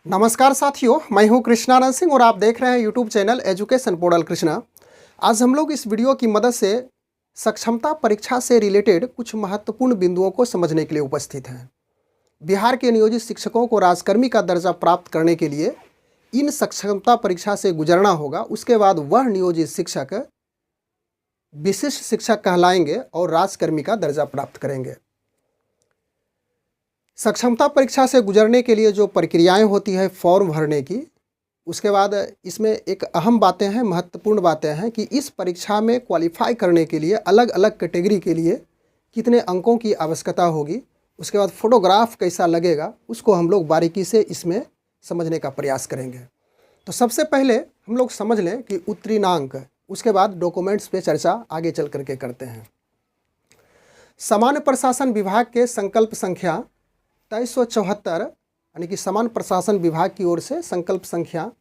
नमस्कार साथियों, मैं हूं कृष्णानंद सिंह और आप देख रहे हैं YouTube channel education portal Krishna. आज हम लोग इस वीडियो की मदद से सक्षमता परीक्षा से रिलेटेड कुछ महत्वपूर्ण बिंदुओं को समझने के लिए उपस्थित हैं। बिहार के नियोजित शिक्षकों को राजकर्मी का दर्जा प्राप्त करने के लिए इन सक्षमता परीक्षा से गुजरना होगा। उसके बाद वह नियोजित शिक्षक विशिष्ट शिक्षक कहलाएंगे और राजकर्मी का दर्जा प्राप्त करेंगे। सक्षमता परीक्षा से गुजरने के लिए जो प्रक्रियाएं होती है फॉर्म भरने की, उसके बाद इसमें एक अहम बातें हैं, महत्वपूर्ण बातें हैं कि इस परीक्षा में क्वालिफाई करने के लिए अलग अलग कैटेगरी के लिए कितने अंकों की आवश्यकता होगी, उसके बाद फोटोग्राफ कैसा लगेगा, उसको हम लोग बारीकी से इसमें समझने का प्रयास करेंगे। तो सबसे पहले हम लोग समझ लें कि उत्तीर्णांक, उसके बाद डॉक्यूमेंट्स पे चर्चा आगे चल करके करते हैं। सामान्य प्रशासन विभाग के संकल्प संख्या 2374 यानी कि सामान्य प्रशासन विभाग की ओर से संकल्प संख्या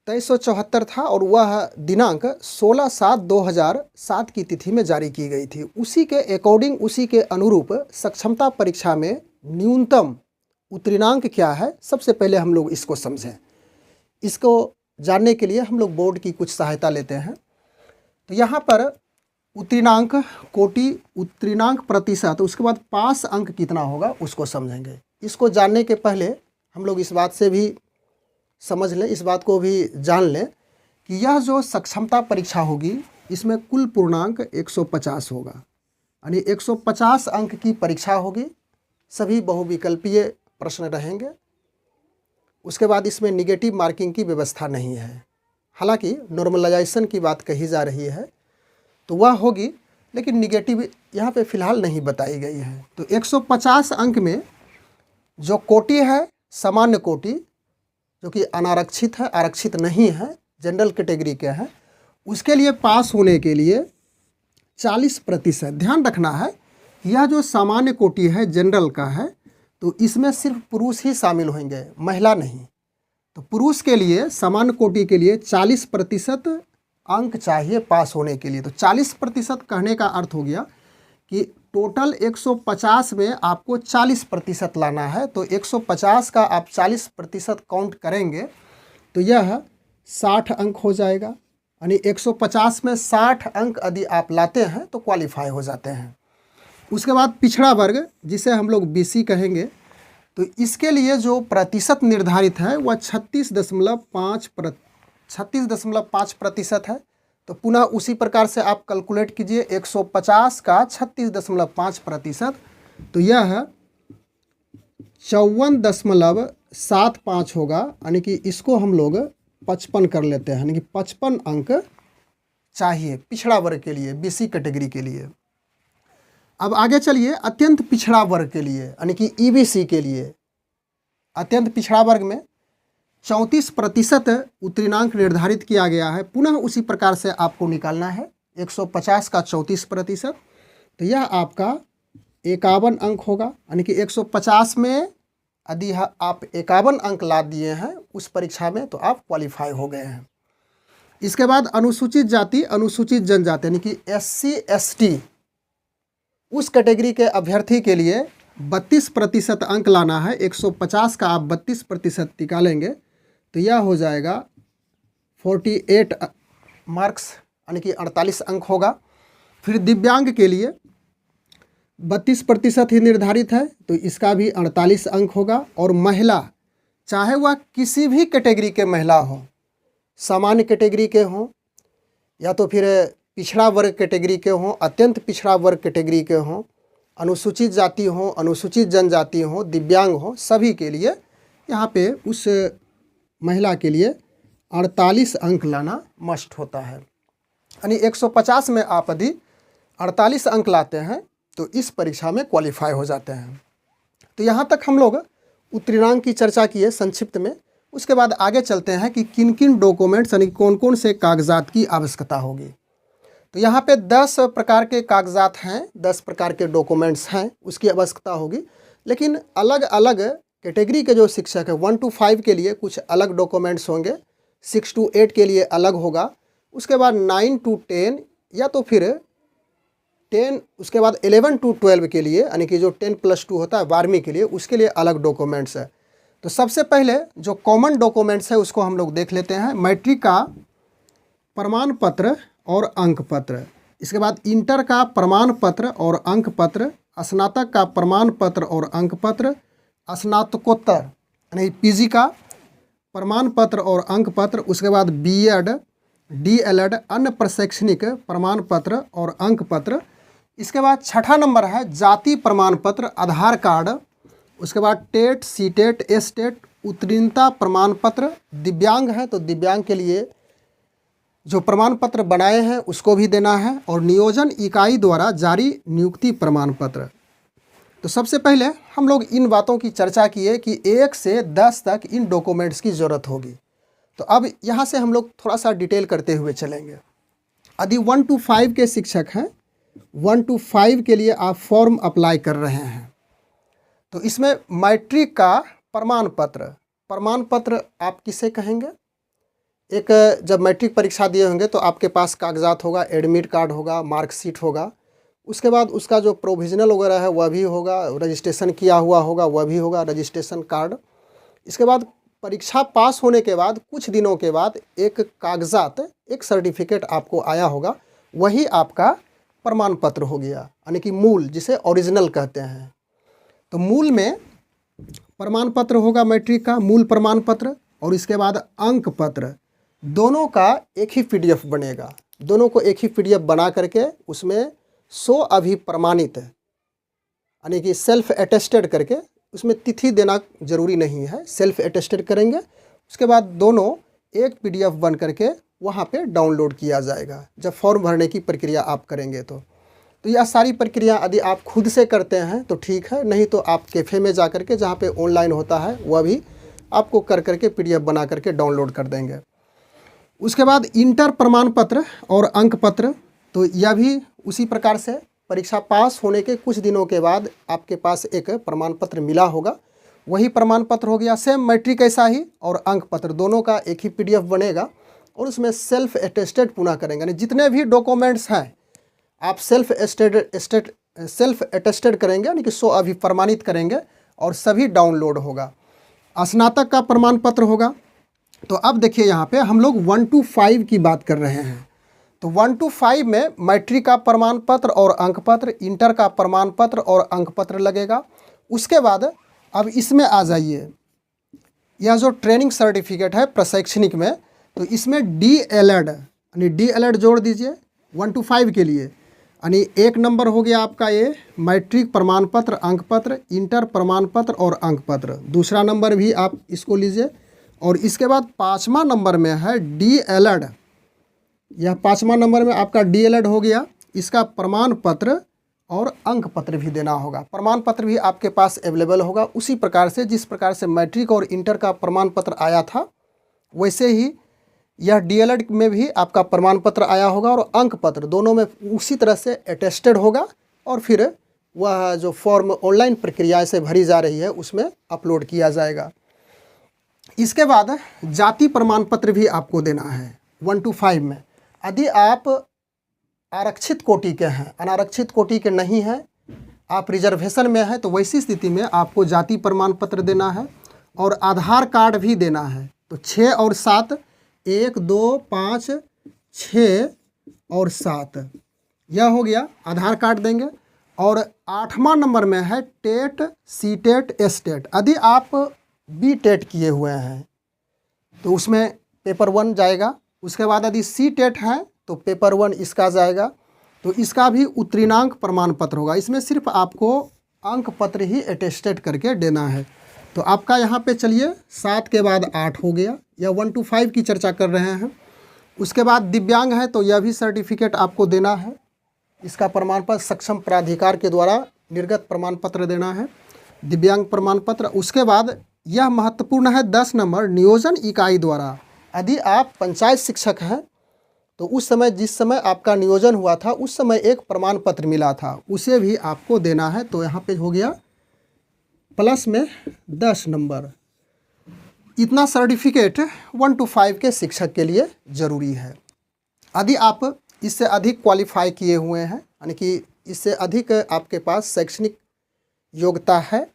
2374 था और वह दिनांक 16/7/2007 की तिथि में जारी की गई थी। उसी के अकॉर्डिंग, उसी के अनुरूप सक्षमता परीक्षा में न्यूनतम उत्तीर्णांक क्या है, सबसे पहले हम लोग इसको समझें। इसको जानने के लिए हम लोग बोर्ड की कुछ सहायता लेते हैं। तो यहाँ पर उत्तीर्णांक कोटि, उत्तीर्णांक प्रतिशत, उसके बाद पास अंक कितना होगा उसको समझेंगे। इसको जानने के पहले हम लोग इस बात से भी समझ लें, इस बात को भी जान लें कि यह जो सक्षमता परीक्षा होगी इसमें कुल पूर्णांक 150 होगा, यानी 150 अंक की परीक्षा होगी। सभी बहुविकल्पीय प्रश्न रहेंगे। उसके बाद इसमें निगेटिव मार्किंग की व्यवस्था नहीं है। हालांकि नॉर्मलाइजेशन की बात कही जा रही है तो वह होगी, लेकिन निगेटिव यहाँ पे फ़िलहाल नहीं बताई गई है। तो 150 अंक में जो कोटि है, सामान्य कोटि, जो कि अनारक्षित है, आरक्षित नहीं है, जनरल कैटेगरी के हैं, उसके लिए पास होने के लिए 40%। ध्यान रखना है, यह जो सामान्य कोटि है, जनरल का है, तो इसमें सिर्फ पुरुष ही शामिल होंगे, महिला नहीं। तो पुरुष के लिए, सामान्य कोटि के लिए 40% अंक चाहिए पास होने के लिए। तो 40% कहने का अर्थ हो गया कि टोटल 150 में आपको 40% लाना है। तो 150 का आप 40% काउंट करेंगे तो यह 60 अंक हो जाएगा, यानी 150 में 60 अंक यदि आप लाते हैं तो क्वालिफाई हो जाते हैं। उसके बाद पिछड़ा वर्ग, जिसे हम लोग BC कहेंगे, तो इसके लिए जो प्रतिशत निर्धारित है वह 36.5% है। तो पुनः उसी प्रकार से आप कैलकुलेट कीजिए, 150 का 36.5%, तो यह 54.75 होगा, यानी कि इसको हम लोग 55 कर लेते हैं, यानी कि 55 अंक चाहिए पिछड़ा वर्ग के लिए, BC कैटेगरी के लिए। अब आगे चलिए अत्यंत पिछड़ा वर्ग के लिए, यानी कि EBC के लिए। अत्यंत पिछड़ा वर्ग में 34% उत्तीर्णांक निर्धारित किया गया है। पुनः उसी प्रकार से आपको निकालना है, 150 का 34%, तो यह आपका 51 अंक होगा, यानी कि 150 में यदि आप 51 अंक ला दिए हैं उस परीक्षा में तो आप क्वालिफाई हो गए हैं। इसके बाद अनुसूचित जाति, अनुसूचित जनजाति, यानी कि SC ST, उस कैटेगरी के अभ्यर्थी के लिए 32% अंक लाना है। 150 का आप 32% निकालेंगे तो यह हो जाएगा 48 मार्क्स, यानी कि 48 अंक होगा। फिर दिव्यांग के लिए 32% ही निर्धारित है, तो इसका भी 48 अंक होगा। और महिला, चाहे वह किसी भी कैटेगरी के महिला हो, सामान्य कैटेगरी के हों या तो फिर पिछड़ा वर्ग कैटेगरी के हों, अत्यंत पिछड़ा वर्ग कैटेगरी के हों, अनुसूचित जाति हों, अनुसूचित जनजाति हों, दिव्यांग हों, सभी के लिए यहाँ पे उस महिला के लिए 48 अंक लाना मस्ट होता है। यानी 150 में आप यदि 48 अंक लाते हैं तो इस परीक्षा में क्वालिफाई हो जाते हैं। तो यहाँ तक हम लोग उत्तीर्णांक की चर्चा किए संक्षिप्त में। उसके बाद आगे चलते हैं कि किन किन डॉक्यूमेंट्स, यानी कौन कौन से कागजात की आवश्यकता होगी। तो यहाँ पे 10 प्रकार के कागजात हैं, 10 प्रकार के डॉक्यूमेंट्स हैं, उसकी आवश्यकता होगी। लेकिन अलग अलग कैटेगरी के जो शिक्षक है, 1 to 5 के लिए कुछ अलग डॉक्यूमेंट्स होंगे, 6 to 8 के लिए अलग होगा, उसके बाद 9 to 10 या तो फिर 10, उसके बाद 11 to 12 के लिए, यानी कि जो 10+2 होता है 12वीं के लिए, उसके लिए अलग डॉक्यूमेंट्स है। तो सबसे पहले जो कॉमन डॉक्यूमेंट्स है उसको हम लोग देख लेते हैं। मैट्रिक का प्रमाण पत्र और अंक पत्र, इसके बाद इंटर का प्रमाण पत्र और अंक पत्र, स्नातक का प्रमाण पत्र और अंक पत्र, स्नातकोत्तर यानी पीजी का प्रमाण पत्र और अंक पत्र, उसके बाद बीएड, डीएलएड अन्य प्रशैक्षणिक प्रमाण पत्र और अंक पत्र। इसके बाद छठा नंबर है जाति प्रमाण पत्र, आधार कार्ड, उसके बाद टेट, सीटेट, एसटेट, उत्तीर्णता प्रमाण पत्र। दिव्यांग है तो दिव्यांग के लिए जो प्रमाण पत्र बनाए हैं उसको भी देना है, और नियोजन इकाई द्वारा जारी नियुक्ति प्रमाण पत्र। तो सबसे पहले हम लोग इन बातों की चर्चा किए कि 1 से 10 तक इन डॉक्यूमेंट्स की ज़रूरत होगी। तो अब यहाँ से हम लोग थोड़ा सा डिटेल करते हुए चलेंगे। यदि 1 to 5 के शिक्षक हैं, 1 to 5 के लिए आप फॉर्म अप्लाई कर रहे हैं, तो इसमें मैट्रिक का प्रमाण पत्र आप किसे कहेंगे? एक जब मैट्रिक परीक्षा दिए होंगे तो आपके पास कागजात होगा, एडमिट कार्ड होगा, मार्कशीट होगा, उसके बाद उसका जो प्रोविजनल वगैरह है वह भी होगा, रजिस्ट्रेशन किया हुआ होगा वह भी होगा, रजिस्ट्रेशन कार्ड। इसके बाद परीक्षा पास होने के बाद कुछ दिनों के बाद एक कागजात, एक सर्टिफिकेट आपको आया होगा, वही आपका प्रमाण पत्र हो गया, यानी कि मूल, जिसे ओरिजिनल कहते हैं। तो मूल में प्रमाण पत्र होगा मैट्रिक का, मूल प्रमाण पत्र, और इसके बाद अंक पत्र, दोनों का एक ही पीडीएफ बनेगा। दोनों को एक ही पीडीएफ बना करके उसमें 100 अभिप्रमाणित, यानी कि सेल्फ अटेस्टेड करके, उसमें तिथि देना जरूरी नहीं है, सेल्फ अटेस्टेड करेंगे। उसके बाद दोनों एक पीडीएफ बन करके वहाँ पे डाउनलोड किया जाएगा जब फॉर्म भरने की प्रक्रिया आप करेंगे। तो यह सारी प्रक्रिया यदि आप खुद से करते हैं तो ठीक है, नहीं तो आप कैफ़े में जा कर के, जहाँ पे ऑनलाइन होता है, वह भी आपको कर करके पीडीएफ बना करके डाउनलोड कर देंगे। उसके बाद इंटर प्रमाण पत्र और अंक पत्र, तो यह भी उसी प्रकार से परीक्षा पास होने के कुछ दिनों के बाद आपके पास एक प्रमाण पत्र मिला होगा, वही प्रमाण पत्र हो गया। सेम मैट्रिक ऐसा ही, और अंक पत्र दोनों का एक ही पीडीएफ बनेगा, और उसमें सेल्फ अटेस्टेड पुनः करेंगे, यानी जितने भी डॉक्यूमेंट्स हैं आप सेल्फ अटेस्टेड करेंगे, यानी कि 100 अभिप्रमाणित करेंगे, और सभी डाउनलोड होगा। स्नातक का प्रमाण पत्र होगा। तो अब देखिए यहाँ पे हम लोग 1 to 5 की बात कर रहे हैं। तो 1 to 5 में मैट्रिक का प्रमाण पत्र और अंक पत्र, इंटर का प्रमाण पत्र और अंक पत्र लगेगा। उसके बाद अब इसमें आ जाइए, यह जो ट्रेनिंग सर्टिफिकेट है प्रशैक्षणिक में, तो इसमें डीएलएड, यानी डीएलएड जोड़ दीजिए 1 to 5 के लिए, यानी एक नंबर हो गया आपका ये मैट्रिक प्रमाण पत्र, अंक पत्र, इंटर प्रमाण पत्र और अंक पत्र। दूसरा नंबर भी आप इसको लीजिए, और इसके बाद 5वां नंबर में है डीएलएड। यह 5वां नंबर में आपका डीएलएड हो गया। इसका प्रमाण पत्र और अंक पत्र भी देना होगा। प्रमाण पत्र भी आपके पास अवेलेबल होगा उसी प्रकार से जिस प्रकार से मैट्रिक और इंटर का प्रमाण पत्र आया था, वैसे ही यह डीएलएड में भी आपका प्रमाण पत्र आया होगा, और अंक पत्र दोनों में उसी तरह से अटेस्टेड होगा, और फिर वह जो फॉर्म ऑनलाइन प्रक्रिया से भरी जा रही है उसमें अपलोड किया जाएगा। इसके बाद जाति प्रमाण पत्र भी आपको देना है 1 to 5 में। यदि आप आरक्षित कोटि के हैं, अनारक्षित कोटि के नहीं हैं, आप रिजर्वेशन में हैं, तो वैसी स्थिति में आपको जाति प्रमाण पत्र देना है, और आधार कार्ड भी देना है। तो 6 और 7, 1, 2, 5, 6 और 7, यह हो गया, आधार कार्ड देंगे। और 8वां नंबर में है टेट, सीटेट, एसटेट। यदि आप बीटेट किए हुए हैं तो उसमें पेपर 1 जाएगा। उसके बाद यदि सीटेट है तो पेपर 1 इसका जाएगा, तो इसका भी उत्तीर्णांक प्रमाण पत्र होगा। इसमें सिर्फ आपको अंक पत्र ही अटेस्टेड करके देना है। तो आपका यहाँ पे चलिए 7 के बाद 8 हो गया, या 1 to 5 की चर्चा कर रहे हैं। उसके बाद दिव्यांग है तो यह भी सर्टिफिकेट आपको देना है, इसका प्रमाण पत्र सक्षम प्राधिकार के द्वारा निर्गत प्रमाण पत्र देना है, दिव्यांग प्रमाण पत्र। उसके बाद यह महत्वपूर्ण है 10 नंबर, नियोजन इकाई द्वारा। यदि आप पंचायत शिक्षक हैं तो उस समय, जिस समय आपका नियोजन हुआ था, उस समय एक प्रमाण पत्र मिला था, उसे भी आपको देना है। तो यहाँ पे हो गया प्लस में 10 नंबर। इतना सर्टिफिकेट 1 to 5 के शिक्षक के लिए ज़रूरी है। यदि आप इससे अधिक क्वालिफाई किए हुए हैं, यानी कि इससे अधिक आपके पास शैक्षणिक योग्यता है,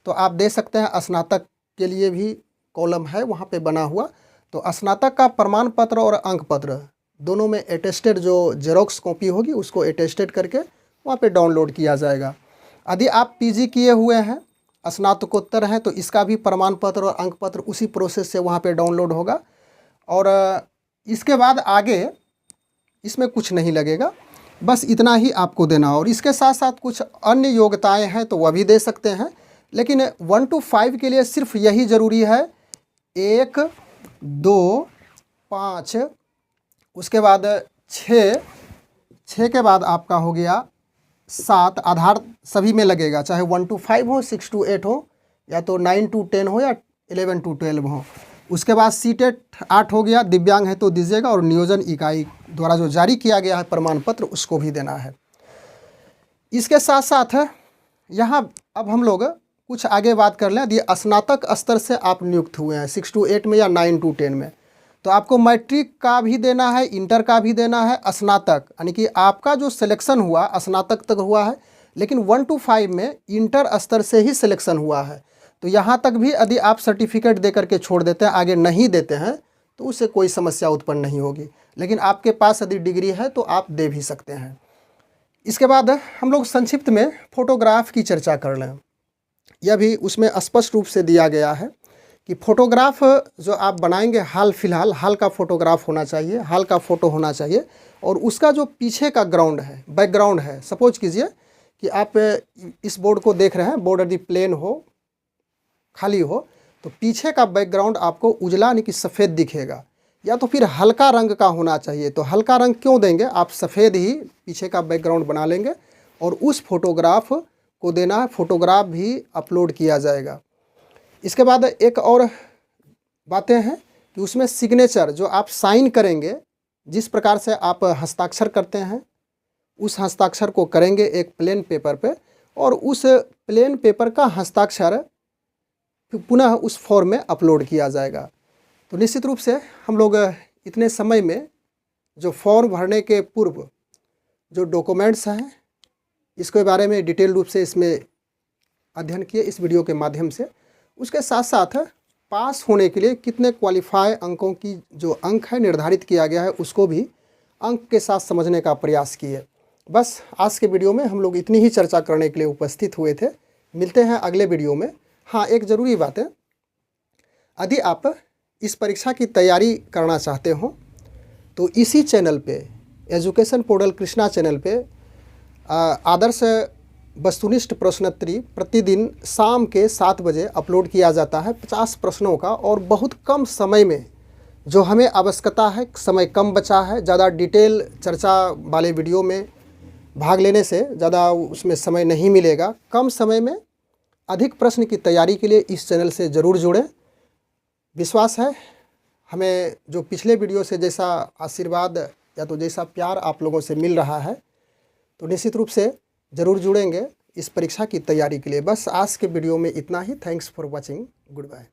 तो आप दे सकते हैं स्नातक के लिए भी कॉलम है वहाँ पे बना हुआ। तो स्नातक का प्रमाण पत्र और अंक पत्र दोनों में अटेस्टेड जो जेरोक्स कॉपी होगी उसको अटेस्टेड करके वहाँ पे डाउनलोड किया जाएगा। यदि आप पीजी किए हुए हैं, स्नातकोत्तर हैं, तो इसका भी प्रमाण पत्र और अंक पत्र उसी प्रोसेस से वहाँ पे डाउनलोड होगा। और इसके बाद आगे इसमें कुछ नहीं लगेगा, बस इतना ही आपको देना। और इसके साथ साथ कुछ अन्य योग्यताएं हैं तो वह भी दे सकते हैं, लेकिन 1 to 5 के लिए सिर्फ यही ज़रूरी है 1, 2, 5, उसके बाद 6 के बाद आपका हो गया 7। आधार सभी में लगेगा, चाहे 1 to 5 हो, 6 to 8 हो, या तो 9 to 10 हो, या 11 to 12 हो। उसके बाद सीटेट 8 हो गया, दिव्यांग है तो दीजिएगा, और नियोजन इकाई द्वारा जो जारी किया गया है प्रमाण पत्र उसको भी देना है। इसके साथ साथ यहाँ अब हम लोग कुछ आगे बात कर लें। यदि स्नातक स्तर से आप नियुक्त हुए हैं 6 to 8 में या 9 to 10 में, तो आपको मैट्रिक का भी देना है, इंटर का भी देना है, स्नातक, यानी कि आपका जो सिलेक्शन हुआ स्नातक तक हुआ है, लेकिन 1 to 5 में इंटर स्तर से ही सिलेक्शन हुआ है, तो यहाँ तक भी यदि आप सर्टिफिकेट दे करके छोड़ देते हैं, आगे नहीं देते हैं, तो उससे कोई समस्या उत्पन्न नहीं होगी। लेकिन आपके पास यदि डिग्री है तो आप दे भी सकते हैं। इसके बाद हम लोग संक्षिप्त में फोटोग्राफ की चर्चा कर लें। यह भी उसमें स्पष्ट रूप से दिया गया है कि फोटोग्राफ जो आप बनाएंगे हाल फिलहाल, हाल का फोटोग्राफ होना चाहिए, हाल का फ़ोटो होना चाहिए। और उसका जो पीछे का ग्राउंड है, बैकग्राउंड है, सपोज कीजिए कि आप इस बोर्ड को देख रहे हैं, बोर्ड यदि प्लेन हो, खाली हो, तो पीछे का बैकग्राउंड आपको उजला यानी कि सफ़ेद दिखेगा, या तो फिर हल्का रंग का होना चाहिए। तो हल्का रंग क्यों देंगे, आप सफ़ेद ही पीछे का बैकग्राउंड बना लेंगे और उस फोटोग्राफ को देना है। फोटोग्राफ भी अपलोड किया जाएगा। इसके बाद एक और बातें हैं कि उसमें सिग्नेचर जो आप साइन करेंगे, जिस प्रकार से आप हस्ताक्षर करते हैं उस हस्ताक्षर को करेंगे एक प्लेन पेपर पे, और उस प्लेन पेपर का हस्ताक्षर पुनः उस फॉर्म में अपलोड किया जाएगा। तो निश्चित रूप से हम लोग इतने समय में जो फॉर्म भरने के पूर्व जो डॉक्यूमेंट्स हैं इसके बारे में डिटेल रूप से इसमें अध्ययन किए इस वीडियो के माध्यम से। उसके साथ साथ पास होने के लिए कितने क्वालिफाई अंकों की जो अंक है निर्धारित किया गया है उसको भी अंक के साथ समझने का प्रयास किए। बस आज के वीडियो में हम लोग इतनी ही चर्चा करने के लिए उपस्थित हुए थे। मिलते हैं अगले वीडियो में। हाँ, एक ज़रूरी बात है, यदि आप इस परीक्षा की तैयारी करना चाहते हो तो इसी चैनल पे, एजुकेशन पोर्टल कृष्णा चैनल पे आदर्श वस्तुनिष्ठ प्रश्नोत्तरी प्रतिदिन शाम के 7 बजे अपलोड किया जाता है 50 प्रश्नों का, और बहुत कम समय में जो हमें आवश्यकता है, समय कम बचा है, ज़्यादा डिटेल चर्चा वाले वीडियो में भाग लेने से ज़्यादा उसमें समय नहीं मिलेगा। कम समय में अधिक प्रश्न की तैयारी के लिए इस चैनल से ज़रूर जुड़ें। विश्वास है हमें जो पिछले वीडियो से जैसा आशीर्वाद या तो जैसा प्यार आप लोगों से मिल रहा है, तो निश्चित रूप से ज़रूर जुड़ेंगे इस परीक्षा की तैयारी के लिए। बस आज के वीडियो में इतना ही। Thanks for watching. Good bye.